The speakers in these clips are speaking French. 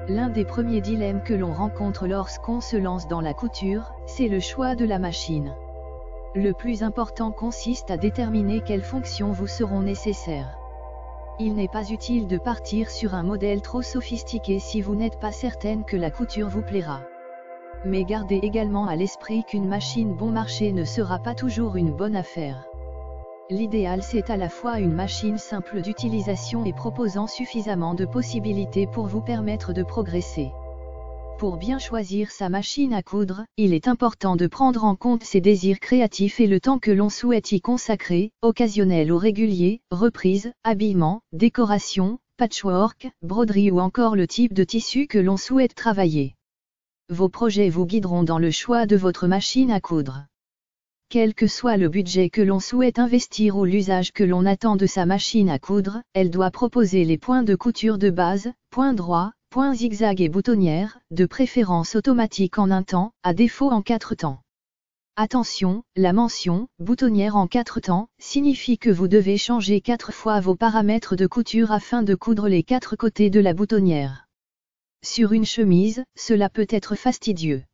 L'un des premiers dilemmes que l'on rencontre lorsqu'on se lance dans la couture, c'est le choix de la machine. Le plus important consiste à déterminer quelles fonctions vous seront nécessaires. Il n'est pas utile de partir sur un modèle trop sophistiqué si vous n'êtes pas certaine que la couture vous plaira. Mais gardez également à l'esprit qu'une machine bon marché ne sera pas toujours une bonne affaire. L'idéal c'est à la fois une machine simple d'utilisation et proposant suffisamment de possibilités pour vous permettre de progresser. Pour bien choisir sa machine à coudre, il est important de prendre en compte ses désirs créatifs et le temps que l'on souhaite y consacrer, occasionnel ou régulier, reprise, habillement, décoration, patchwork, broderie ou encore le type de tissu que l'on souhaite travailler. Vos projets vous guideront dans le choix de votre machine à coudre. Quel que soit le budget que l'on souhaite investir ou l'usage que l'on attend de sa machine à coudre, elle doit proposer les points de couture de base, points droits, points zigzag et boutonnières, de préférence automatique en un temps, à défaut en 4 temps. Attention, la mention « boutonnière en 4 temps » signifie que vous devez changer 4 fois vos paramètres de couture afin de coudre les 4 côtés de la boutonnière. Sur une chemise, cela peut être fastidieux.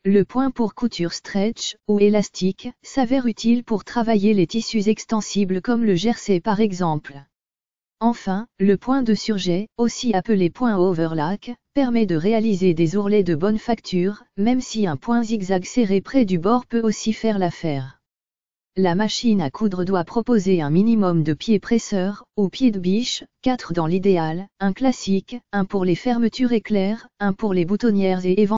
Le point pour couture stretch, ou élastique, s'avère utile pour travailler les tissus extensibles comme le jersey par exemple. Enfin, le point de surjet, aussi appelé point overlock, permet de réaliser des ourlets de bonne facture, même si un point zigzag serré près du bord peut aussi faire l'affaire. La machine à coudre doit proposer un minimum de pieds presseurs, ou pieds de biche, 4 dans l'idéal, un classique, un pour les fermetures éclairs, un pour les boutonnières et éventuellement